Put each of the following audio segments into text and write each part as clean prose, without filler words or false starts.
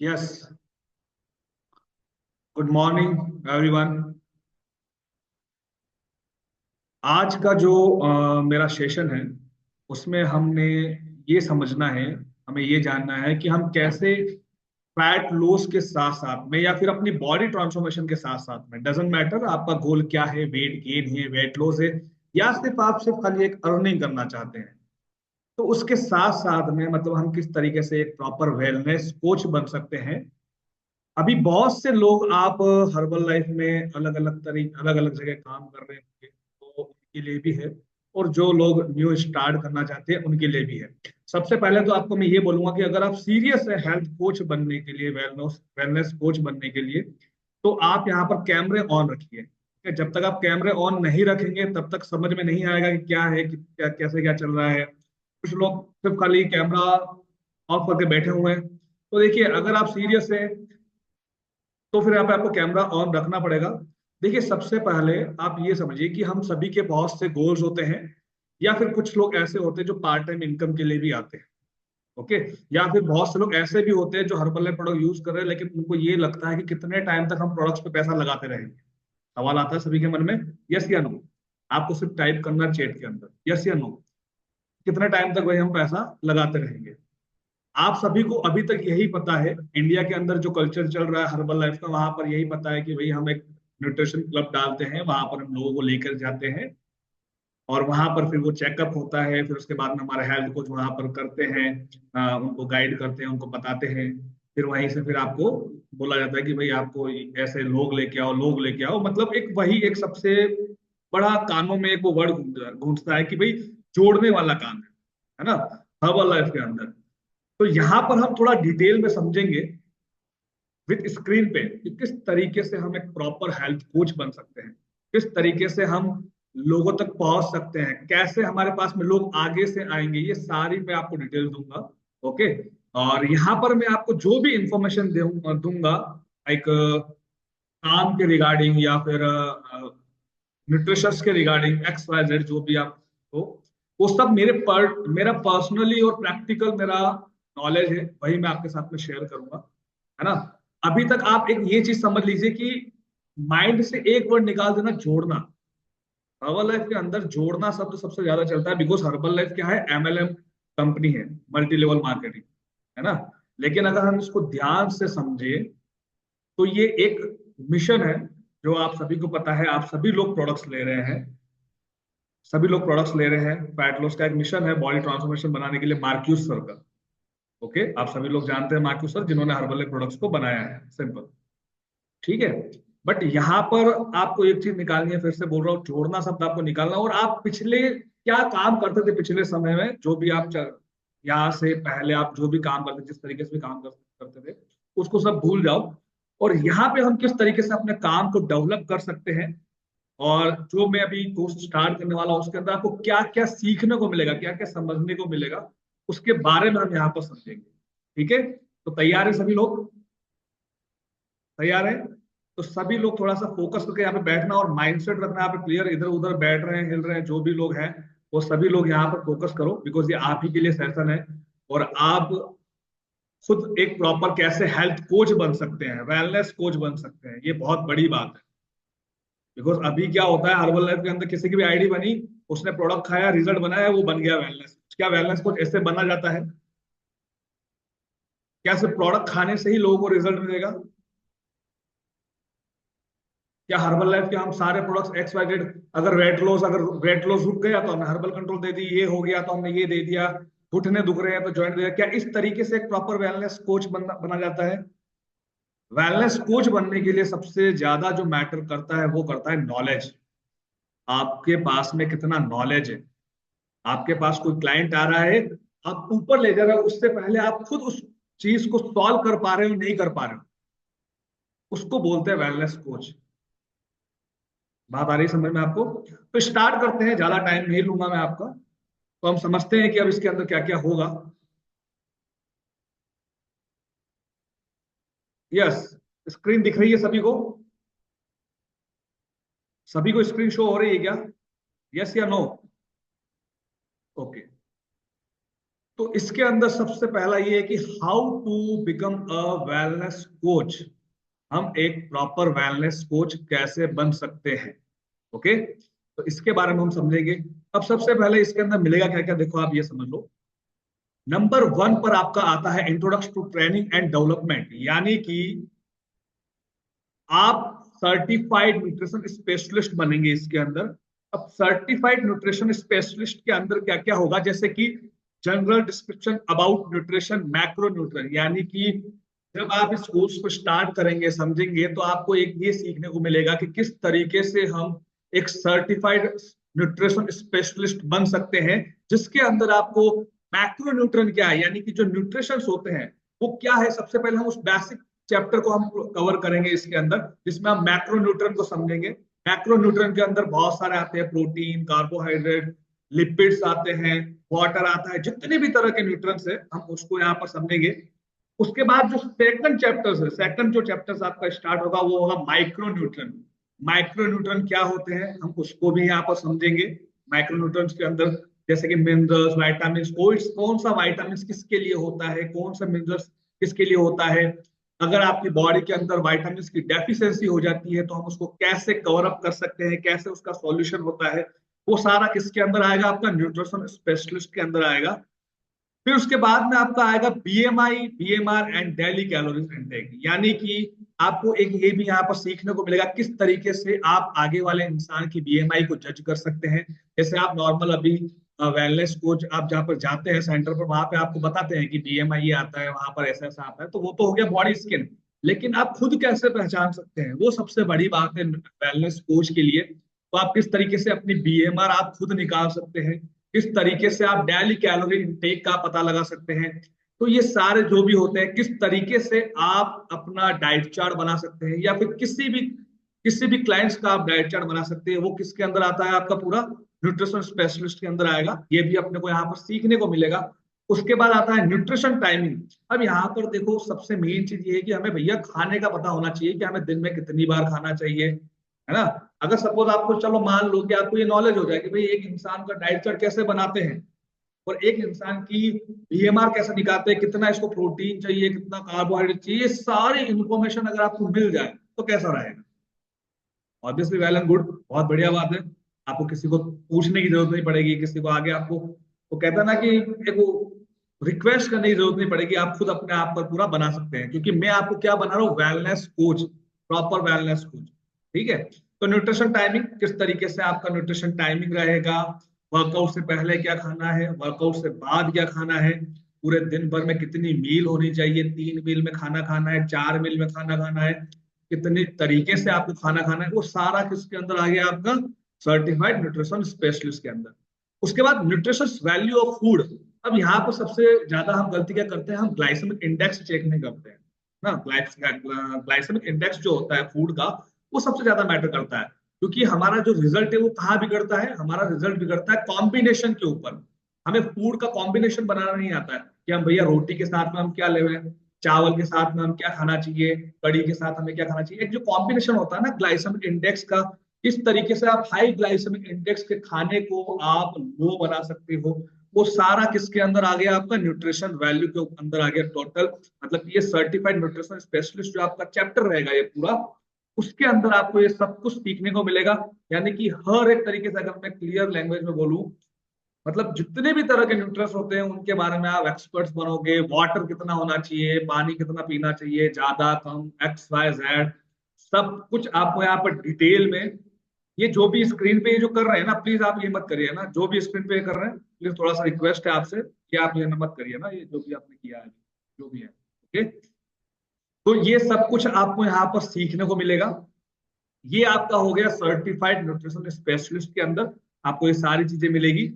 Yes. Good morning everyone. आज का जो मेरा सेशन है उसमें हमने ये समझना है, हमें ये जानना है कि हम कैसे फैट लॉस के साथ साथ में या फिर अपनी बॉडी ट्रांसफॉर्मेशन के साथ साथ में, डजेंट मैटर आपका गोल क्या है, वेट गेन है, वेट लॉस है, या सिर्फ आप सिर्फ खाली एक अर्निंग करना चाहते हैं, तो उसके साथ साथ में मतलब हम किस तरीके से एक प्रॉपर वेलनेस कोच बन सकते हैं। अभी बहुत से लोग आप हर्बल लाइफ में अलग अलग तरीके अलग अलग जगह काम कर रहे होंगे, तो उनके लिए भी है। और जो लोग न्यू स्टार्ट करना चाहते हैं उनके लिए भी है। सबसे पहले तो आपको मैं ये बोलूंगा कि अगर आप सीरियस है हेल्थ कोच बनने के लिए, वेलनेस वेलनेस कोच बनने के लिए, तो आप यहाँ पर कैमरे ऑन रखिए। ठीक है? जब तक आप कैमरे ऑन नहीं रखेंगे तब तक समझ में नहीं आएगा कि क्या है, कि क्या कैसे क्या चल रहा है। कुछ लोग सिर्फ खाली कैमरा ऑफ करके बैठे हुए हैं। तो देखिए, अगर आप सीरियस है तो फिर यहाँ पे आपको कैमरा ऑन रखना पड़ेगा। देखिए, सबसे पहले आप ये समझिए कि हम सभी के बहुत से गोल्स होते हैं, या फिर कुछ लोग ऐसे होते हैं जो पार्ट टाइम इनकम के लिए भी आते हैं। ओके। या फिर बहुत से लोग ऐसे भी होते हैं जो हर्बल प्रोडक्ट यूज कर रहे हैं, लेकिन उनको ये लगता है कि कितने टाइम तक हम प्रोडक्ट्स पे पैसा लगाते रहेंगे। सवाल आता है सभी के मन में, यस या नो। आपको सिर्फ टाइप करना चैट के अंदर, यस या नो। कितने टाइम तक भाई हम पैसा लगाते रहेंगे। आप सभी को अभी तक यही पता है, इंडिया के अंदर जो कल्चर चल रहा है हर्बल लाइफ का, वहां पर यही पता है कि भाई हम एक न्यूट्रिशन क्लब डालते हैं, वहां पर हम लोगों को लेकर जाते हैं, और वहां पर फिर वो चेकअप होता है, फिर उसके बाद में हमारे हेल्थ कोच वहां पर करते हैं, उनको गाइड करते हैं, उनको बताते हैं। फिर वहीं से फिर आपको बोला जाता है कि भाई आपको ऐसे लोग लेके आओ, लोग लेके आओ, मतलब एक वही एक सबसे बड़ा कानों में एक वो वर्ड गूंजता है कि भाई जोड़ने वाला काम है ना, हर्बल लाइफ के अंदर। तो यहाँ पर हम थोड़ा डिटेल में समझेंगे विद स्क्रीन पे कि किस तरीके से हम एक प्रॉपर हेल्थ कोच बन सकते हैं, किस तरीके से हम लोगों तक पहुंच सकते हैं, कैसे हमारे पास में लोग आगे से आएंगे, ये सारी मैं आपको डिटेल दूंगा। ओके। और यहाँ पर मैं आपको जो भी इंफॉर्मेशन दूंगा, लाइक काम के रिगार्डिंग या फिर न्यूट्रिशंस के रिगार्डिंग एक्स वाई जेड, जो भी आप हो, वो सब मेरा पर्सनली और प्रैक्टिकल मेरा नॉलेज है, वही मैं आपके साथ में शेयर करूंगा। है ना। अभी तक आप एक ये चीज समझ लीजिए कि माइंड से एक वर्ड निकाल देना, जोड़ना। हर्बल लाइफ के अंदर जोड़ना शब्द सबसे ज्यादा चलता है, बिकॉज हर्बल लाइफ क्या है, एमएलएम कंपनी है, मल्टी लेवल मार्केटिंग। है ना। लेकिन अगर हम इसको ध्यान से समझे तो ये एक मिशन है, जो आप सभी को पता है, आप सभी लोग प्रोडक्ट्स ले रहे हैं, सभी लोग प्रोडक्ट्स ले रहे हैं। फैट लॉस का एक मिशन है बॉडी ट्रांसफॉर्मेशन बनाने के लिए, मार्क्यूस सर का। ओके, आप सभी लोग जानते हैं मार्क्यूस सर, जिन्होंने हर्बल प्रोडक्ट्स को बनाया है, सिंपल। ठीक है। बट यहाँ पर आपको एक चीज निकालनी है, फिर से बोल रहा हूँ, जोड़ना शब्द आपको निकालना। और आप पिछले क्या काम करते थे पिछले समय में, जो भी आप यहाँ से पहले आप जो भी काम करते, जिस तरीके से भी काम करते थे, उसको सब भूल जाओ। और यहाँ पे हम किस तरीके से अपने काम को डेवलप कर सकते हैं, और जो मैं अभी कोर्स स्टार्ट करने वाला हूँ उसके अंदर आपको क्या क्या सीखने को मिलेगा, क्या क्या समझने को मिलेगा, उसके बारे में हम यहाँ पर समझेंगे। ठीक है। तो तैयार है सभी लोग? तैयार है? तो सभी लोग थोड़ा सा फोकस करके यहाँ पे बैठना और माइंडसेट रखना यहाँ पे क्लियर। इधर उधर बैठ रहे हैं, हिल रहे हैं, जो भी लोग हैं, वो सभी लोग यहाँ पर फोकस करो, बिकॉज ये आप ही के लिए सेशन है। और आप खुद एक प्रॉपर कैसे हेल्थ कोच बन सकते हैं, वेलनेस कोच बन सकते हैं, ये बहुत बड़ी बात है। बिकॉज अभी क्या होता है, हर्बल लाइफ के अंदर किसी की भी आईडी बनी, उसने प्रोडक्ट खाया, रिजल्ट बनाया, वो बन गया वेलनेस। क्या वेलनेस कोच ऐसे बना जाता है? क्या सिर्फ प्रोडक्ट खाने से ही लोगों को रिजल्ट मिलेगा? क्या हर्बल लाइफ के हम सारे प्रोडक्ट्स एक्स वाई जेड, अगर वेट लॉस रुक गया तो हमने हर्बल कंट्रोल दे दी, ये हो गया तो हमने ये दे दिया, घुटने दुख रहे हैं तो जॉइंट दे दिया, क्या इस तरीके से एक प्रॉपर वेलनेस कोच बना जाता है? वेलनेस कोच बनने के लिए सबसे ज्यादा जो मैटर करता है वो करता है नॉलेज। आपके पास में कितना नॉलेज है। आपके पास कोई क्लाइंट आ रहा है, आप ऊपर ले जा रहे हो, उससे पहले आप खुद उस चीज को सॉल्व कर पा रहे हो, नहीं कर पा रहे हो, उसको बोलते हैं वेलनेस कोच। बात आ रही है समझ में आपको? तो स्टार्ट करते हैं, ज्यादा टाइम नहीं लूंगा मैं आपका। तो हम समझते हैं कि अब इसके अंदर क्या क्या होगा। यस। स्क्रीन दिख रही है सभी को? सभी को स्क्रीन शो हो रही है क्या? यस या नो? ओके। तो इसके अंदर सबसे पहला ये है कि how to become a wellness coach. हम एक प्रॉपर वेलनेस कोच कैसे बन सकते हैं। ओके, तो इसके बारे में हम समझेंगे। अब सबसे पहले इसके अंदर मिलेगा क्या क्या, देखो आप ये समझ लो। नंबर 1 पर आपका आता है introduction to training and development, यानी कि आप सर्टिफाइड न्यूट्रिशन स्पेशलिस्ट बनेंगे इसके अंदर। अब सर्टिफाइड न्यूट्रिशन स्पेशलिस्ट के अंदर क्या क्या होगा, जैसे कि general description about nutrition, macro nutrition, यानी कि जब आप इस कोर्स को स्टार्ट करेंगे समझेंगे तो आपको एक ये सीखने को मिलेगा कि किस तरीके से हम एक सर्टिफाइड न्यूट्रिशन स्पेशलिस्ट बन सकते हैं, जिसके अंदर आपको मैक्रो न्यूट्रिशन क्या है, यानी कि जो न्यूट्रिशन होते हैं वो क्या है। सबसे पहले हम उस बेसिक चैप्टर को हम कवर करेंगे इसके अंदर, जिसमें हम मैक्रो न्यूट्रिएंट को समझेंगे। मैक्रो न्यूट्रिएंट के अंदर बहुत सारे आते हैं, प्रोटीन, कार्बोहाइड्रेट, लिपिड्स आते हैं, वाटर आता है, जितने भी तरह के न्यूट्रिएंट्स है हम उसको यहाँ पर समझेंगे। उसके बाद जो सेकंड चैप्टर है, सेकंड जो चैप्टर आपका स्टार्ट होगा वो होगा माइक्रो न्यूट्रिएंट। माइक्रो न्यूट्रिएंट क्या होते हैं हम उसको भी यहाँ पर समझेंगे। माइक्रो न्यूट्रिएंट्स के अंदर जैसे कि मिनरल्स, वाइटामिन, कौन सा वाइटामिन किसके लिए होता है, कौन सा मिनरल्स किसके लिए होता है। अगर आपकी बॉडी के अंदर वाइटामिन की डेफिशिएंसी हो जाती है तो हम उसको कैसे कवर अप कर सकते हैं, कैसे उसका सॉल्यूशन होता है, वो सारा किसके अंदर आएगा, आपका न्यूट्रिशन स्पेशलिस्ट के अंदर आएगा। फिर उसके बाद में आपका आएगा BMI, BMR and daily calories intake, यानी कि आपको एक ये भी यहाँ पर सीखने को मिलेगा किस तरीके से आप आगे वाले इंसान की बीएमआई को जज कर सकते हैं। जैसे आप नॉर्मल अभी वेलनेस कोच आप जहाँ पर जाते हैं सेंटर पर, वहां पे आपको बताते हैं कि बीएमआई ये आता है, वहां पर ऐसा ऐसा आता है, तो वो तो हो गया बॉडी स्किन। लेकिन आप खुद कैसे पहचान सकते हैं, वो सबसे बड़ी बात है वेलनेस कोच के लिए। तो आप किस तरीके से अपनी बीएमआर आप खुद निकाल सकते हैं, किस तरीके से आप डेली कैलोरी इनटेक का पता लगा सकते हैं। तो ये सारे जो भी होते हैं, किस तरीके से आप अपना डाइट चार्ट बना सकते हैं, या फिर किसी भी क्लाइंट्स का आप डाइट चार्ट बना सकते हैं, वो किसके अंदर आता है, आपका पूरा न्यूट्रिशन स्पेशलिस्ट के अंदर आएगा। ये भी अपने को यहाँ पर सीखने को मिलेगा। उसके बाद आता है न्यूट्रिशन टाइमिंग। अब यहाँ पर देखो सबसे मेन चीज ये है कि हमें भैया खाने का पता होना चाहिए कि हमें दिन में कितनी बार खाना चाहिए, है ना। अगर सपोज आपको, चलो मान लो कि आपको ये नॉलेज हो जाए कि भाई एक इंसान का डाइट चार्ट कैसे बनाते हैं, और एक इंसान की बीएमआर कैसे निकालते हैं, कितना इसको प्रोटीन चाहिए, कितना कार्बोहाइड्रेट चाहिए, ये सारी इंफॉर्मेशन अगर आपको मिल जाए तो कैसा रहेगा। ऑब्वियसली वेल एंड गुड, बहुत बढ़िया बात है। आपको किसी को पूछने की जरूरत नहीं पड़ेगी, किसी को आगे आपको, वो कहता है ना कि एक वो रिक्वेस्ट करने की जरूरत नहीं पड़ेगी, आप खुद अपने आप पर पूरा बना सकते हैं, क्योंकि मैं आपको क्या बना रहा हूँ, wellness coach, proper wellness coach. ठीक है। तो न्यूट्रिशन टाइमिंग, किस तरीके से आपका न्यूट्रिशन टाइमिंग रहेगा, वर्कआउट से पहले क्या खाना है, वर्कआउट से बाद क्या खाना है, पूरे दिन भर में कितनी मील होनी चाहिए, 3 मील में खाना खाना है, 4 मील में खाना खाना है, कितने तरीके से आपको खाना खाना है, वो सारा किसके अंदर आ गया, आपका सर्टिफाइड न्यूट्रिशन स्पेशलिस्ट के अंदर। उसके बाद न्यूट्रिशन वैल्यू ऑफ फूड। अब यहाँ पर सबसे ज्यादा हम गलती क्या करते हैं, हम ग्लाइसेमिक इंडेक्स चेक नहीं करते हैं ना। ग्लाइसेमिक इंडेक्स जो होता है फूड का, वो सबसे ज्यादा मैटर करता है, क्योंकि हमारा जो रिजल्ट है वो कहाँ बिगड़ता है, हमारा रिजल्ट बिगड़ता है कॉम्बिनेशन के ऊपर। हमें फूड का कॉम्बिनेशन बनाना नहीं आता है कि हम भैया रोटी के साथ में हम क्या ले, चावल के साथ में हम क्या खाना चाहिए, कड़ी के साथ हमें क्या खाना चाहिए। एक जो कॉम्बिनेशन होता है ना ग्लाइसेमिक इंडेक्स का, इस तरीके से आप हाई ग्लाइसेमिक इंडेक्स के खाने को आप लो बना सकते हो, वो सारा किसके अंदर आ गया, आपका न्यूट्रिशन वैल्यू के अंदर आ गया टोटल। मतलब ये सर्टिफाइड न्यूट्रिशन स्पेशलिस्ट जो आपका चैप्टर रहेगा ये पूरा, उसके अंदर आपको ये सब कुछ सीखने को मिलेगा। यानी कि हर एक तरीके से अगर मैं क्लियर लैंग्वेज में बोलूं, मतलब जितने भी तरह के न्यूट्रिएंट्स होते हैं उनके बारे में आप एक्सपर्ट्स बनोगे। वाटर कितना होना चाहिए, पानी कितना पीना चाहिए, ज्यादा कम, एक्स वाई जेड, सब कुछ आपको यहाँ पर डिटेल में। ये जो भी स्क्रीन पे ये जो कर रहे हैं ना, प्लीज आप ये मत करिए ना, जो भी स्क्रीन पे कर रहे हैं प्लीज थोड़ा सा रिक्वेस्ट है आपसे कि आप ये मत करिए ना, ये जो भी आपने किया है, जो भी है। ओके, तो ये सब कुछ आपको यहाँ पर सीखने को मिलेगा। ये आपका हो गया सर्टिफाइड न्यूट्रिशन स्पेशलिस्ट के अंदर, आपको ये सारी चीजें मिलेगी।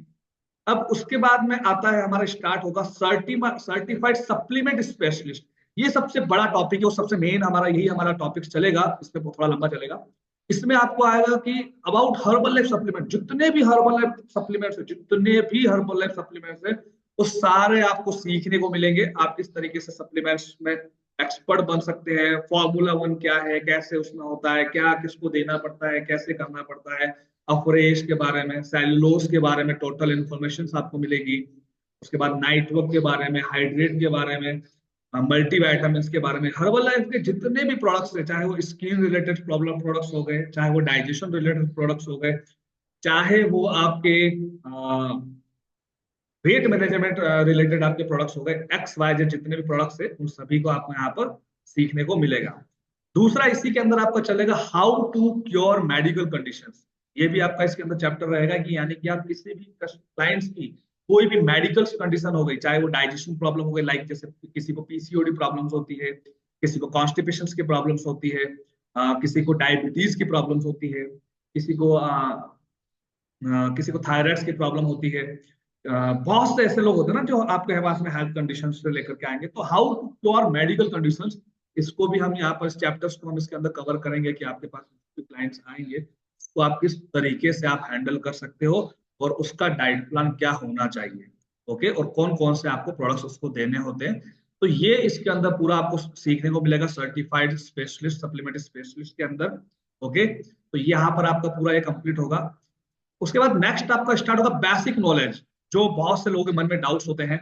अब उसके बाद में आता है हमारा स्टार्ट होगा सर्टिफाइड सप्लीमेंट स्पेशलिस्ट। ये सबसे बड़ा टॉपिक है और सबसे मेन हमारा यही हमारा टॉपिक चलेगा, इसमें थोड़ा लंबा चलेगा। इसमें आपको आएगा कि अबाउट हर्बल लाइफ सप्लीमेंट, जितने भी हर्बल लाइफ सप्लीमेंट्स है, जितने भी हर्बल लाइफ सप्लीमेंट्स है, वो सारे आपको सीखने को मिलेंगे। आप किस तरीके से सप्लीमेंट्स में एक्सपर्ट बन सकते हैं, फॉर्मूला 1 क्या है, कैसे उसमें होता है, क्या किसको देना पड़ता है, कैसे करना पड़ता है, अफरेज के बारे में, सेलुलोज के बारे में टोटल इंफॉर्मेशन आपको मिलेगी। उसके बाद नाइट वर्क के बारे में, हाइड्रेट के बारे में, मल्टी वाइटामिन के बारे में। हर्बल लाइफ के जितने भी प्रोडक्ट्स है, चाहे वो स्किन रिलेटेड प्रॉब्लम प्रोडक्ट्स हो गए, चाहे वो डाइजेशन रिलेटेड प्रोडक्ट्स हो गए, चाहे वो आपके वेट मैनेजमेंट रिलेटेड आपके प्रोडक्ट्स हो गए, एक्स वाई जेड जितने भी प्रोडक्ट्स है उन सभी को आपको यहाँ पर सीखने को मिलेगा। दूसरा इसी के अंदर आपका चलेगा how to cure medical conditions. ये भी आपका इसके अंदर चैप्टर रहेगा कि यानी कि आप किसी भी क्लाइंट्स की कोई भी मेडिकल कंडीशन हो गई, चाहे वो डाइजेशन प्रॉब्लम हो गई, लाइक जैसे किसी को पीसीओडी प्रॉब्लम्स होती है, किसी को कॉन्स्टिपेशन की प्रॉब्लम्स होती है, किसी को डायबिटीज की प्रॉब्लम्स होती है, किसी को किसी को थायराइड की प्रॉब्लम होती है। बहुत से ऐसे लोग होते हैं ना जो आपके पास में हेल्थ कंडीशन से लेकर के आएंगे। तो how to cure medical condition, इसको भी हम यहाँ पर इस चैप्टर्स को हम इसके अंदर कवर करेंगे कि आपके पास क्लाइंट्स आएंगे तो आप किस तरीके से आप हैंडल कर सकते हो और उसका डाइट प्लान क्या होना चाहिए। ओके, और कौन कौन से आपको प्रोडक्ट्स उसको देने होते हैं। तो ये इसके अंदर पूरा आपको सीखने को मिलेगा सर्टिफाइड स्पेशलिस्ट सप्लीमेंट स्पेशलिस्ट के अंदर। ओके, तो यहाँ पर आपका पूरा ये कंप्लीट होगा। उसके बाद नेक्स्ट आपका स्टार्ट होगा बेसिक नॉलेज, जो बहुत से लोगों के मन में डाउट्स होते हैं।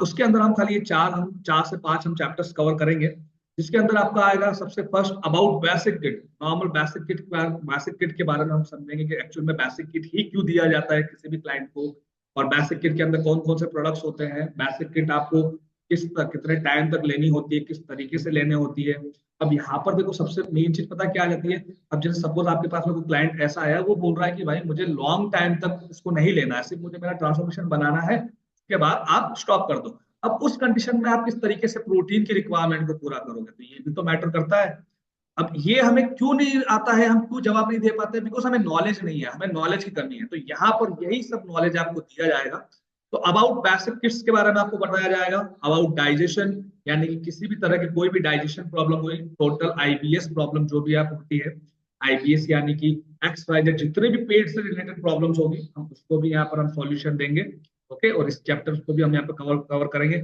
उसके अंदर हम खाली ये चार से पांच हम चैप्टर्स कवर करेंगे, जिसके अंदर आपका आएगा सबसे first about basic kit. Normal basic kit के बारे में हम समझेंगे कि एक्चुअल में बेसिक किट ही क्यों दिया जाता है किसी भी क्लाइंट को, और बेसिक किट के अंदर कौन कौन से प्रोडक्ट्स होते हैं, बेसिक किट आपको कितने टाइम तक लेनी होती है, किस तरीके से लेने होती है। अब यहाँ पर देखो सबसे मेन चीज पता क्या आ जाती है। अब जैसे सपोज आपके पास में कोई क्लाइंट ऐसा आया, वो बोल रहा है कि भाई मुझे लॉन्ग टाइम तक इसको नहीं लेना है, सिर्फ मुझे मेरा ट्रांसफॉर्मेशन बनाना है, उसके बाद आप स्टॉप कर दो। अब उस कंडीशन में आप किस तरीके से प्रोटीन की रिक्वायरमेंट को पूरा करोगे, तो ये भी तो मैटर करता है। अब ये हमें क्यों नहीं आता है, हम क्यों जवाब नहीं दे पाते, बिकॉज हमें नॉलेज नहीं है, हमें नॉलेज की कमी है। तो यहाँ पर यही सब नॉलेज आपको दिया जाएगा। तो अबाउट बेसिक किट्स के बारे में आपको बताया जाएगा, अबाउट डाइजेशन, यानी कि किसी भी तरह की कोई भी डाइजेशन प्रॉब्लम हुई, टोटल आईबीएस प्रॉब्लम जो भी आप होती है, आईबीएस यानी कि एक्स वाई जेड जितने भी पेट से रिलेटेड प्रॉब्लम्स होगी, हम उसको भी यहाँ पर हम सॉल्यूशन देंगे। ओके, और इस चैप्टर को भी हम यहाँ पर कवर कवर करेंगे।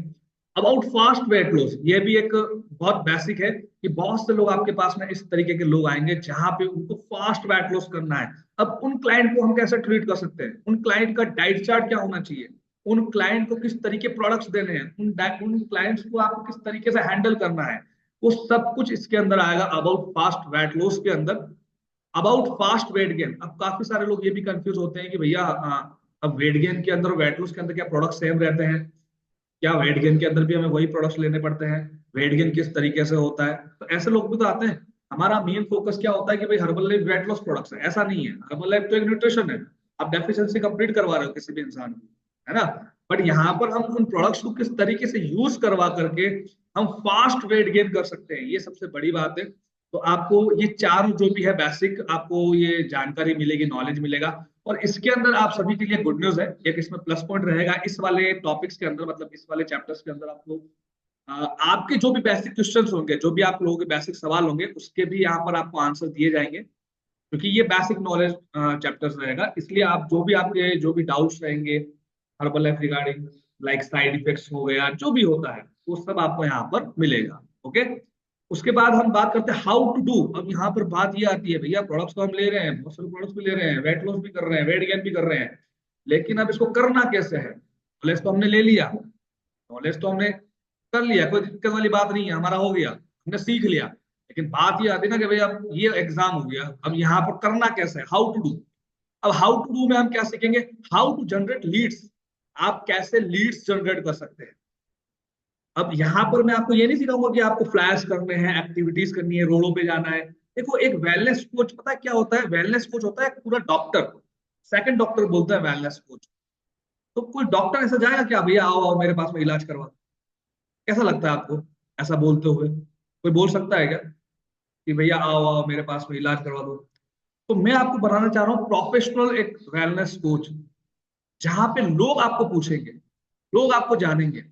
अबाउट फास्ट वेट लॉस, ये भी एक बहुत बेसिक है कि बहुत से लोग आपके पास में इस तरीके के लोग आएंगे जहां पे उनको फास्ट वेट लॉस करना है। अब उन क्लाइंट को हम कैसे ट्रीट कर सकते हैं, उन क्लाइंट का डाइट चार्ट क्या होना चाहिए, उन क्लाइंट को किस तरीके प्रोडक्ट्स देने हैं, उन क्लाइंट्स को आपको किस तरीके से हैंडल करना है, वो सब कुछ इसके अंदर आएगा अबाउट फास्ट वेट लॉस के अंदर। अबाउट फास्ट वेट गेन, अब काफी सारे लोग ये भी कंफ्यूज होते हैं कि भैया अब वेट गेन के अंदर और वेट लॉस के अंदर क्या प्रोडक्ट सेम रहते हैं, क्या वेट गेन के अंदर भी हमें वही प्रोडक्ट्स लेने पड़ते हैं, वेट गेन किस तरीके से होता है। तो ऐसे लोग भी तो आते हैं। हमारा मेन फोकस क्या होता है कि भाई herbal life weight loss products है, ऐसा नहीं है। हर्बल लाइफ तो एक न्यूट्रिशन है, आप डेफिशिएंसी कंप्लीट करवा रहे हो किसी भी इंसान को, है ना। बट यहाँ पर हम उन प्रोडक्ट्स को किस तरीके से यूज करवा करके हम फास्ट वेट गेन कर सकते हैं, ये सबसे बड़ी बात है। तो आपको ये चार जो भी है बेसिक, आपको ये जानकारी मिलेगी, नॉलेज मिलेगा। और इसके अंदर आप सभी के लिए गुड न्यूज है, एक इसमें प्लस पॉइंट रहेगा इस वाले टॉपिक्स के अंदर, मतलब इस वाले चैप्टर्स के अंदर आपको आपके जो भी बेसिक क्वेश्चंस होंगे, जो भी आप लोगों के बेसिक सवाल होंगे, उसके भी यहाँ पर आपको आंसर दिए जाएंगे, क्योंकि ये बेसिक नॉलेज चैप्टर्स रहेगा। इसलिए आप जो भी आपके जो भी डाउट्स रहेंगे herbal life regarding, like side effects हो गया, जो भी होता है वो सब आपको यहाँ पर मिलेगा। ओके, उसके बाद हम बात करते हैं हाउ टू डू। अब यहाँ पर बात ये आती है, भैया प्रोडक्ट्स तो हम ले रहे हैं, बहुत सारे प्रोडक्ट्स भी ले रहे हैं, वेट लॉस भी कर रहे हैं, वेट गेन भी कर रहे हैं, लेकिन अब इसको करना कैसे है। नॉलेज तो हमने ले लिया, नॉलेज तो हमने कर लिया, कोई दिक्कत वाली बात नहीं है, हमारा हो गया, हमने सीख लिया। लेकिन बात ये आती है ना कि भाई अब ये एग्जाम हो गया, अब यहाँ पर करना कैसे है, हाउ टू डू। अब हाउ टू डू में हम क्या सीखेंगे, हाउ टू जनरेट लीड्स, आप कैसे लीड्स जनरेट कर सकते हैं। अब यहाँ पर मैं आपको ये नहीं सिखाऊंगा कि आपको फ्लैश करने हैं, एक्टिविटीज करनी है, रोडों पे जाना है। देखो एक वेलनेस कोच पता है क्या होता है, वेलनेस कोच होता है पूरा डॉक्टर, सेकंड डॉक्टर बोलते हैं वेलनेस कोच। तो कोई डॉक्टर ऐसा जाएगा क्या, भैया आओ आओ मेरे पास में इलाज करवा, कैसा लगता है आपको ऐसा बोलते हुए, कोई बोल सकता है क्या कि भैया आओ आओ मेरे पास में इलाज करवा दो। तो मैं आपको बनाना चाह रहा हूँ प्रोफेशनल एक वेलनेस कोच, जहां पे लोग आपको पूछेंगे, लोग आपको जानेंगे,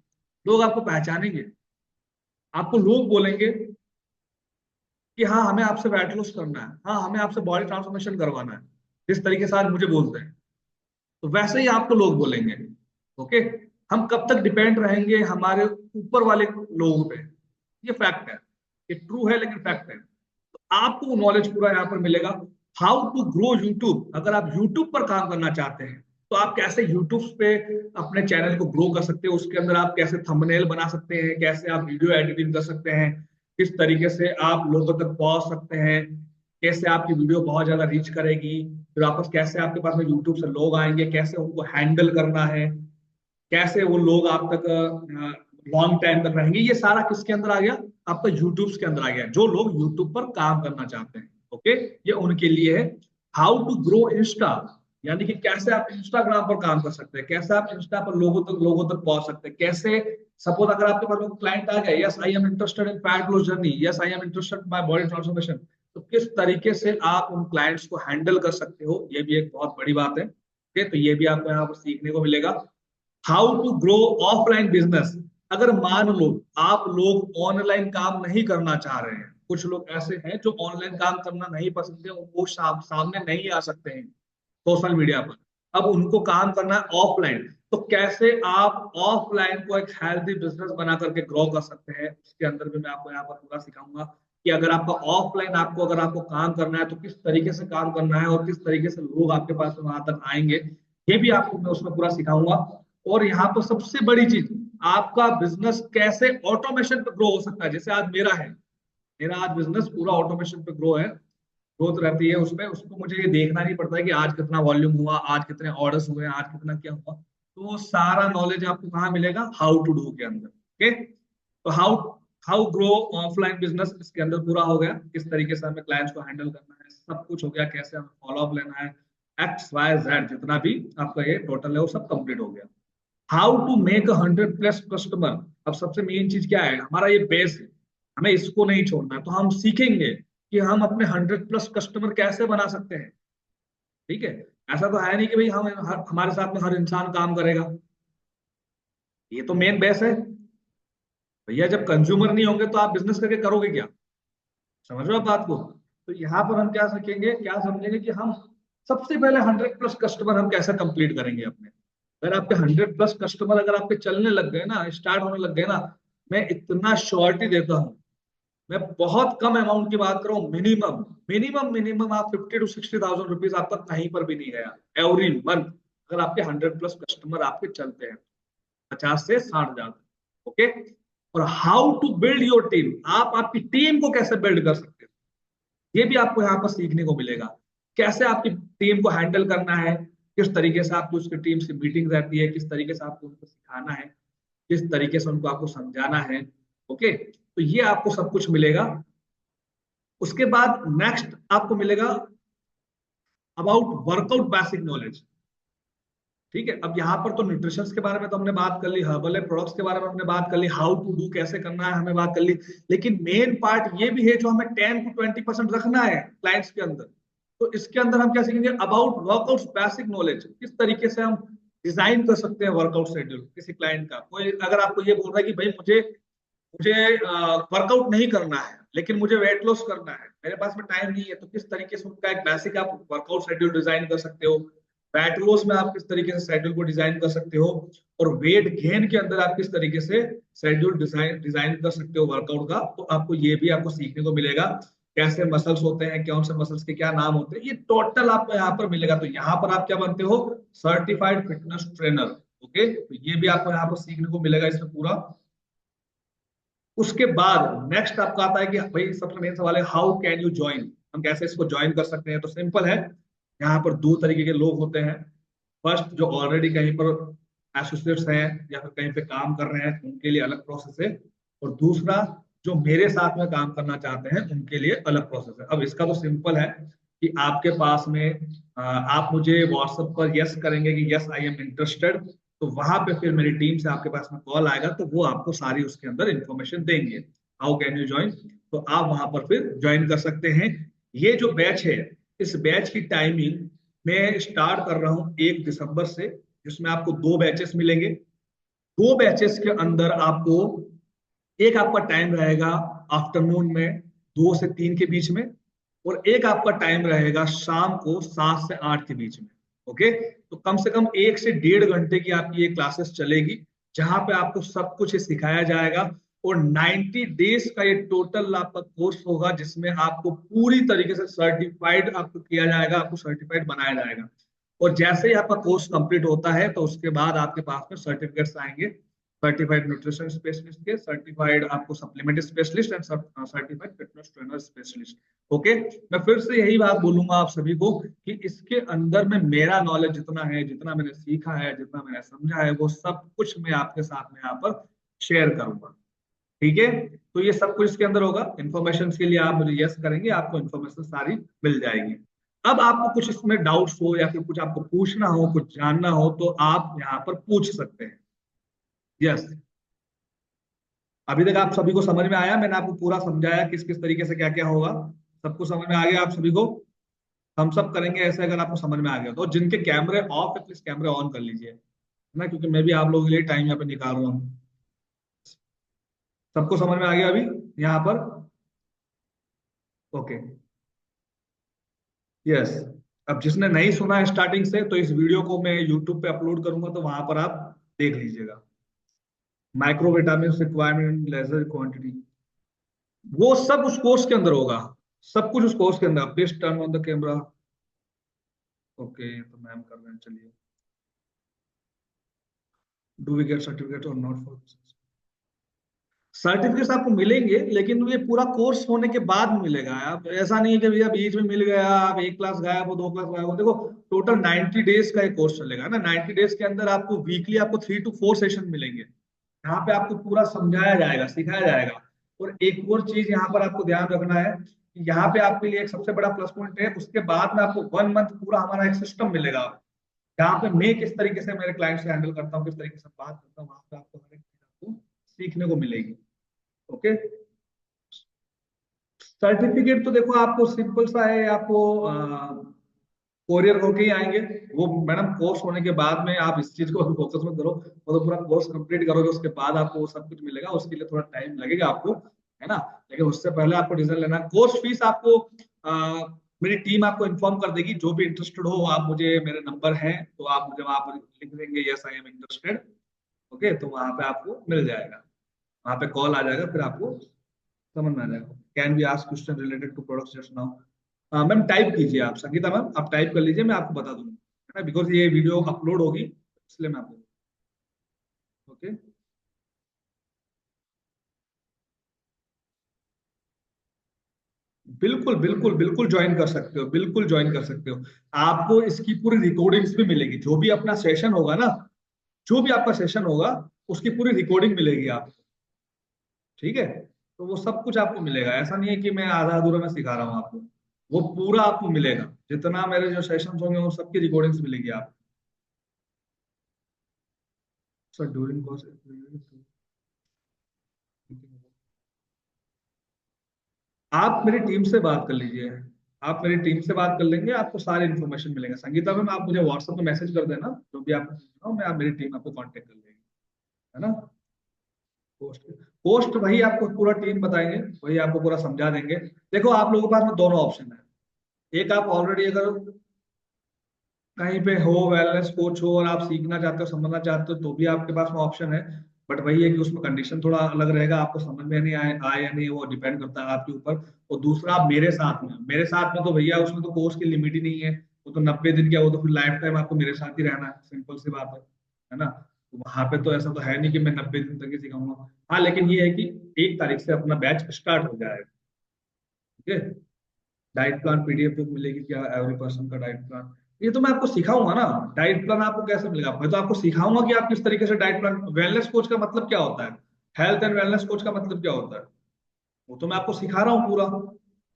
लोग आपको पहचानेंगे, आपको लोग बोलेंगे कि हाँ हमें आपसे वेट लॉस करना है, हाँ हमें आपसे बॉडी ट्रांसफॉर्मेशन करवाना है, जिस तरीके से आज मुझे बोलते हैं, तो वैसे ही आपको लोग बोलेंगे। ओके, हम कब तक डिपेंड रहेंगे हमारे ऊपर वाले लोगों पे, ये फैक्ट है, ये ट्रू है लेकिन फैक्ट है। तो आपको वो नॉलेज पूरा यहाँ पर मिलेगा। हाउ टू ग्रो यूट्यूब, अगर आप यूट्यूब पर काम करना चाहते हैं तो आप कैसे यूट्यूब पे अपने चैनल को ग्रो कर सकते हो, उसके अंदर आप कैसे थंबनेल बना सकते हैं, कैसे आप वीडियो एडिटिंग कर सकते हैं, किस तरीके से आप लोगों तक पहुंच सकते हैं, कैसे आपकी वीडियो बहुत ज्यादा रीच करेगी, फिर वापस कैसे आपके पास में यूट्यूब से लोग आएंगे, कैसे उनको हैंडल करना है, कैसे वो लोग आप तक लॉन्ग टाइम तक रहेंगे, ये सारा किसके अंदर आ गया, आपका यूट्यूब के अंदर आ गया। जो लोग यूट्यूब पर काम करना चाहते हैं, ओके, ये उनके लिए है। हाउ टू ग्रो इंस्टा, यानी कि कैसे आप इंस्टाग्राम पर काम कर सकते हैं, कैसे आप इंस्टा पर लोगों तक पहुंच सकते हैं, कैसे सपोज अगर आपके पास क्लाइंट आ गया, yes I am interested in fat loss journey, yes I am interested my body transformation, तो किस तरीके से आप उन क्लाइंट्स को हैंडल कर सकते हो, ये भी एक बहुत बड़ी बात है। ओके, तो ये भी आपको यहाँ पर सीखने को मिलेगा। How to grow offline business, अगर मान लो आप लोग ऑनलाइन काम नहीं करना चाह रहे हैं, कुछ लोग ऐसे हैं जो ऑनलाइन काम करना नहीं पसंद है, वो सामने नहीं आ सकते हैं सोशल मीडिया पर, अब उनको काम करना है ऑफलाइन, तो कैसे आप ऑफलाइन को एक हेल्दी बिजनेस बना करके ग्रो कर सकते हैं, उसके अंदर भी मैं आपको यहाँ पर पूरा सिखाऊंगा कि अगर आपका ऑफलाइन अगर आपको काम करना है तो किस तरीके से काम करना है और किस तरीके से लोग आपके पास वहां तक आएंगे, ये भी आपको मैं उसमें पूरा सिखाऊंगा। और यहाँ पर सबसे बड़ी चीज, आपका बिजनेस कैसे ऑटोमेशन पे ग्रो हो सकता है, जैसे आज मेरा है, मेरा आज बिजनेस पूरा ऑटोमेशन पे ग्रो है, ग्रोथ रहती है उसमें, उसको मुझे ये देखना नहीं पड़ता है कि आज कितना वॉल्यूम हुआ, आज कितने ऑर्डर्स हुए, आज कितना क्या हुआ, तो वो सारा नॉलेज आपको कहाँ मिलेगा, हाउ टू डू के अंदर। ओके, तो how how grow offline business इसके अंदर पूरा हो गया, किस तरीके से हमें क्लाइंट्स को हैंडल करना है, सब कुछ हो गया, कैसे हमें फॉलो अप लेना है, एक्स वाई जेड जितना भी आपका ये टोटल है वो सब कंप्लीट हो गया। हाउ टू मेक 100+ कस्टमर, अब सबसे मेन चीज क्या है, हमारा ये बेस है, हमें इसको नहीं छोड़ना है, तो हम सीखेंगे कि हम अपने 100+ कस्टमर कैसे बना सकते हैं। ठीक है, ऐसा तो है नहीं कि भाई हमारे साथ में हर इंसान काम करेगा, ये तो मेन बेस है। भैया जब कंज्यूमर नहीं होंगे तो आप बिजनेस करके करोगे क्या, समझ रहे हो आप बात को। तो यहाँ पर हम क्या सीखेंगे, क्या समझेंगे कि हम सबसे पहले 100+ कस्टमर हम कैसे कंप्लीट करेंगे अपने। अगर आपके 100+ कस्टमर अगर आपके चलने लग गए ना, स्टार्ट होने लग गए ना, मैं इतना श्योरिटी देता हूँ, मैं बहुत कम अमाउंट की बात कर रहा हूँ, मिनिमम मिनिमम मिनिमम आप 50 to 60,000 रुपीज आपका कहीं पर भी नहीं गया एवरी मंथ, अगर आपके 100+ कस्टमर आपके चलते हैं, 50 से 60 हजार। ओके, और how to build your team, आप आपकी टीम को कैसे बिल्ड कर सकते हैं, ये भी आपको यहाँ पर सीखने को मिलेगा, कैसे आपकी टीम को हैंडल करना है, किस तरीके से आपको उसकी टीम से मीटिंग रहती है, किस तरीके से आपको उनको सिखाना है, किस तरीके से उनको आपको समझाना है। ओके, तो ये आपको सब कुछ मिलेगा। उसके बाद नेक्स्ट आपको मिलेगा अबाउट वर्कआउट बेसिक नॉलेज। ठीक है, अब यहाँ पर तो न्यूट्रिशन के बारे में तो हमने बात कर ली, हर्बल प्रोडक्ट्स के बारे में हमने बात कर ली, हाउ टू डू कैसे करना है हमें बात कर ली, लेकिन मेन पार्ट ये भी है जो हमें 10 to 20% रखना है क्लाइंट्स के अंदर। तो इसके अंदर हम क्या सीखेंगे, अबाउट वर्कआउट बेसिक नॉलेज, किस तरीके से हम डिजाइन कर सकते हैं वर्कआउट शेड्यूल किसी क्लाइंट का। कोई अगर आपको ये बोल रहा है कि भाई मुझे मुझे वर्कआउट नहीं करना है लेकिन मुझे वेट लॉस करना है, मेरे पास में टाइम नहीं है, तो किस तरीके से उनका एक बेसिक आप वर्कआउट शेड्यूल डिजाइन कर सकते हो, फैट लॉस में आप किस तरीके से शेड्यूल को डिजाइन कर सकते हो, और वेट गेन के अंदर आप किस तरीके से शेड्यूल डिजाइन डिजाइन कर सकते हो वर्कआउट का, तो आपको ये भी आपको सीखने को मिलेगा, कैसे मसल्स होते हैं, कौन से मसल्स के क्या नाम होते हैं, ये टोटल आपको यहाँ पर मिलेगा। तो यहाँ पर आप क्या बनते हो, सर्टिफाइड फिटनेस ट्रेनर। ओके, तो ये भी आपको यहाँ पर सीखने को मिलेगा इसमें पूरा। उसके बाद नेक्स्ट आपका आता है कि भाई सबसे मेन सवाल है, हाउ कैन यू ज्वाइन, हम कैसे इसको ज्वाइन कर सकते हैं। तो सिंपल है, यहाँ पर दो तरीके के लोग होते हैं। फर्स्ट, जो ऑलरेडी कहीं पर एसोसिएट्स हैं या फिर कहीं पे काम कर रहे हैं, उनके लिए अलग प्रोसेस है, और दूसरा जो मेरे साथ में काम करना चाहते हैं उनके लिए अलग प्रोसेस है। अब इसका तो सिंपल है कि आपके पास में आप मुझे व्हाट्सएप पर यस करेंगे कि यस आई एम इंटरेस्टेड, तो वहां पे फिर मेरी टीम से आपके पास में कॉल आएगा, तो वो आपको सारी उसके अंदर इंफॉर्मेशन देंगे, हाउ कैन यू ज्वाइन, तो आप वहां पर फिर ज्वाइन कर सकते हैं। ये जो बैच है, इस बैच की टाइमिंग मैं स्टार्ट कर रहा हूँ 1 दिसंबर से, जिसमें आपको 2 बैचेस मिलेंगे। 2 बैचेस के अंदर आपको एक आपका टाइम रहेगा आफ्टरनून में 2 से 3 के बीच में, और एक आपका टाइम रहेगा शाम को 7 से 8 के बीच में। ओके, तो कम से कम 1 से 1.5 घंटे की आपकी ये क्लासेस चलेगी, जहां पे आपको सब कुछ सिखाया जाएगा, और 90 डेज का ये टोटल आपका कोर्स होगा, जिसमें आपको पूरी तरीके से सर्टिफाइड आपको किया जाएगा, आपको सर्टिफाइड बनाया जाएगा। और जैसे ही आपका कोर्स कंप्लीट होता है तो उसके बाद आपके पास में सर्टिफिकेट्स आएंगे, सर्टिफाइड न्यूट्रिशन स्पेशलिस्ट के, सर्टिफाइड आपको supplement specialist and certified fitness trainer specialist. Okay, मैं फिर से यही बात बोलूंगा आप सभी को कि इसके अंदर में मेरा नॉलेज जितना है, जितना मैंने सीखा है, जितना मैंने समझा है, वो सब कुछ मैं आपके साथ में यहाँ पर शेयर करूंगा। ठीक है, तो ये सब कुछ इसके अंदर होगा। इन्फॉर्मेशन के लिए आप मुझे यस करेंगे, आपको इन्फॉर्मेशन सारी मिल जाएगी। अब आपको कुछ इसमें डाउट्स हो या फिर कुछ आपको पूछना हो, कुछ जानना हो, तो आप यहाँ पर पूछ सकते हैं। यस, अभी तक आप सभी को समझ में आया? मैंने आपको पूरा समझाया किस किस तरीके से क्या क्या होगा। सबको समझ में आ गया आप सभी को? हम सब करेंगे ऐसे, अगर आपको समझ में आ गया तो। जिनके कैमरे ऑफ है प्लीज कैमरे ऑन कर लीजिए, है ना, क्योंकि मैं भी आप लोगों के लिए टाइम यहाँ पे निकाल रहा हूँ। सबको समझ में आ गया अभी यहाँ पर? Okay, yes. अब जिसने नहीं सुना है स्टार्टिंग से, तो इस वीडियो को मैं यूट्यूब पे अपलोड करूंगा, तो वहां पर आप देख लीजिएगा। माइक्रोविटामिन रिक्वायरमेंट, लेजर क्वांटिटी, वो सब उस कोर्स के अंदर होगा। सब कुछ उस कोर्स के अंदर। Please turn on the camera. Okay, तो मैम कर रहे हैं, चलिए। डू वी गेट सर्टिफिकेट और नॉट फॉर? सर्टिफिकेट्स आपको मिलेंगे, लेकिन ये पूरा कोर्स होने के बाद में मिलेगा। आप ऐसा नहीं है कि भैया बीच में मिल गया, आप एक क्लास गायब हो, दो क्लास गायब हो। देखो, टोटल 90 डेज का एक कोर्स चलेगा ना। 90 डेज के अंदर आपको वीकली आपको 3 to 4 सेशन मिलेंगे। यहाँ पे आपको पूरा समझाया जाएगा, सिखाया जाएगा। और एक और चीज यहाँ पर आपको ध्यान रखना है कि यहाँ पे आपके लिए एक सबसे बड़ा प्लस पॉइंट है, उसके बाद में आपको 1 मंथ पूरा हमारा एक सिस्टम मिलेगा, जहाँ पे मैं किस तरीके से मेरे क्लाइंट से हैंडल करता हूँ, किस तरीके से बात करता हूँ, वहां पे आपको हर एक चीज आपको सीखने को मिलेगी। ओके, सर्टिफिकेट तो देखो आपको सिंपल सा है, आपको कोरियर होके ही आएंगे। वो मैडम कोर्स होने के बाद में आप इस चीज को फोकस में करो, वो तो पूरा कोर्स कंप्लीट करोगे, उसके बाद आपको वो सब कुछ मिलेगा। उसके लिए थोड़ा टाइम लगेगा आपको, है ना। लेकिन उससे पहले आपको डिसीजन लेना है। कोर्स फीस आपको मेरी टीम आपको इन्फॉर्म कर देगी। जो भी इंटरेस्टेड हो, आप मुझे, मेरे नंबर है, तो आप मुझे वहां पर लिख देंगे yes I am interested. Okay, तो वहां पे आपको मिल जाएगा, वहां पे कॉल आ जाएगा, फिर आपको समझ में आ जाएगा। Can be ask question related to products just now. Ma'am type कीजिए, आप संगीता मैम आप टाइप कर लीजिए, मैं आपको बता दूंगा, है ना, बिकॉज ये वीडियो अपलोड होगी, इसलिए मैं आपको। ओके, बिल्कुल बिल्कुल बिल्कुल ज्वाइन कर सकते हो, बिल्कुल ज्वाइन कर सकते हो। आपको इसकी पूरी रिकॉर्डिंग्स भी मिलेगी, जो भी अपना सेशन होगा ना, जो भी आपका सेशन होगा, उसकी पूरी रिकॉर्डिंग मिलेगी आपको। ठीक है, तो वो सब कुछ आपको मिलेगा। ऐसा नहीं है कि मैं आधा अधूरा में सिखा रहा हूँ आपको, वो पूरा आपको मिलेगा। जितना मेरे जो सेशन होंगे वो सबकी रिकॉर्डिंग्स मिलेगी आपको। सर ड्यूरिंग कोर्स, आप मेरी टीम से बात कर लीजिए। आप मेरी टीम से बात कर लेंगे, आपको सारी इन्फॉर्मेशन मिलेगा। संगीता मैम आप मुझे व्हाट्सएप पे मैसेज कर देना, जो भी आपको पूछना हो, मैं आप मेरी टीम आपको कांटेक्ट कर लेगी, है ना। पोस्ट, पोस्ट वही आपको पूरा टीम बताएंगे, वही आपको पूरा समझा देंगे। देखो, आप लोगों के पास में दोनों ऑप्शन है। एक, आप ऑलरेडी अगर कहीं पे हो, वेलनेस कोच हो, और आप सीखना चाहते हो, समझना चाहते हो, तो भी आपके पास में ऑप्शन है। बट वही है कि उसमें कंडीशन थोड़ा अलग रहेगा, आपको समझ में नहीं आए या नहीं, वो डिपेंड करता है आपके ऊपर। और दूसरा, आप मेरे साथ में तो भैया उसमें तो कोर्स की लिमिट ही नहीं है। वो तो 90 दिन क्या, वो तो फिर लाइफ टाइम आपको मेरे साथ ही रहना है, सिंपल सी बात है ना। तो वहां पे तो ऐसा तो है नहीं कि मैं 90 दिन तक ही सिखाऊंगा। हाँ, लेकिन ये है कि 1 तारीख से अपना बैच स्टार्ट हो जाएगा। ठीक है, डाइट प्लान पीडीएफ बुक मिलेगी क्या, एवरी पर्सन का डाइट प्लान, ये तो मैं आपको सिखाऊंगा ना। डाइट प्लान आपको कैसे मिलेगा, मैं तो आपको सिखाऊंगा कि आप किस तरीके से डाइट प्लान। वेलनेस कोच का मतलब क्या होता है, हेल्थ एंड वेलनेस कोच का मतलब क्या होता है, वो तो मैं आपको सिखा रहा हूँ पूरा,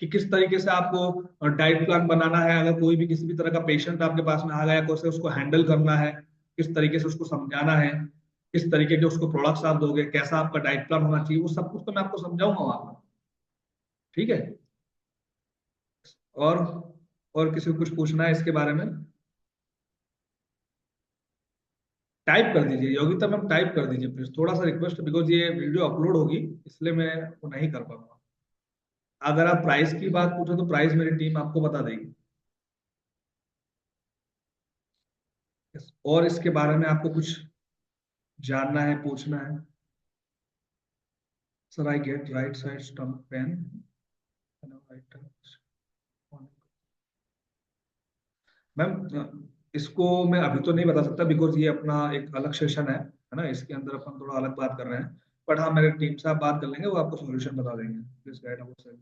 कि किस तरीके से आपको डाइट प्लान बनाना है। अगर कोई भी किसी भी तरह का पेशेंट आपके पास में आ गया, कैसे उसको हैंडल करना है, किस तरीके से उसको समझाना है, किस तरीके के उसको प्रोडक्ट्स आप दोगे, कैसा आपका डाइट प्लान होना चाहिए, वो सब कुछ तो मैं आपको समझाऊंगा वहां पर। ठीक है, और और किसी को कुछ पूछना है इसके बारे में? टाइप कर दीजिए योगिता मैम, टाइप कर दीजिए प्लीज, थोड़ा सा रिक्वेस्ट, बिकॉज ये वीडियो अपलोड होगी, इसलिए मैं वो नहीं कर पाऊंगा। अगर आप प्राइस की बात पूछो तो प्राइस मेरी टीम आपको बता देगी। और इसके बारे में आपको कुछ जानना है, पूछना है? Sir I get right side stomach pain, ma'am इसको मैं अभी तो नहीं बता सकता, बिकॉज ये अपना एक अलग सेशन है ना, इसके अंदर अपन थोड़ा अलग बात कर रहे हैं। बट हाँ, मेरे टीम से आप बात कर लेंगे, वो आपको सोल्यूशन बता देंगे। Please guide about.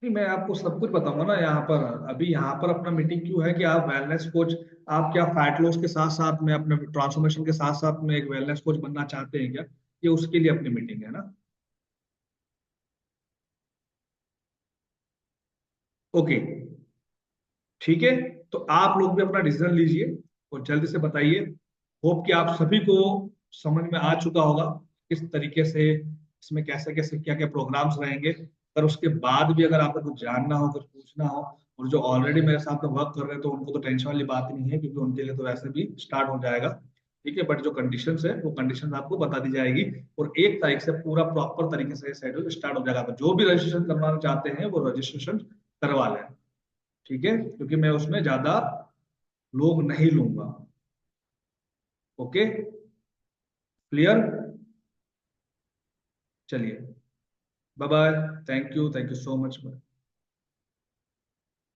नहीं, मैं आपको सब कुछ बताऊंगा ना यहाँ पर। अभी यहाँ पर अपना मीटिंग क्यों है कि आप वेलनेस कोच, आप क्या फैट लॉस के साथ साथ में अपने ट्रांसफॉर्मेशन के साथ साथ में एक वेलनेस कोच बनना चाहते हैं क्या? ये उसके लिए अपनी मीटिंग है ना। ओके, ठीक है। तो आप लोग भी अपना डिसीजन लीजिए और जल्दी से बताइए। होप कि आप सभी को समझ में आ चुका होगा किस तरीके से इसमें कैसे कैसे क्या क्या प्रोग्राम्स रहेंगे। पर उसके बाद भी अगर आपको कुछ जानना हो, कुछ पूछना हो, और जो ऑलरेडी मेरे साथ में वर्क कर रहे हैं तो उनको तो टेंशन वाली बात नहीं है, क्योंकि उनके लिए तो वैसे भी स्टार्ट हो जाएगा। ठीक है, बट जो कंडीशंस है वो कंडीशंस आपको बता दी जाएगी। और 1 तारीख से पूरा प्रॉपर तरीके से शेड्यूल स्टार्ट हो जाएगा। तो जो भी रजिस्ट्रेशन करवाना चाहते हैं वो रजिस्ट्रेशन करवा लें। ठीक है, क्योंकि मैं उसमें ज्यादा लोग नहीं लूंगा। Okay, clear. चलिए, bye bye. Thank you so much.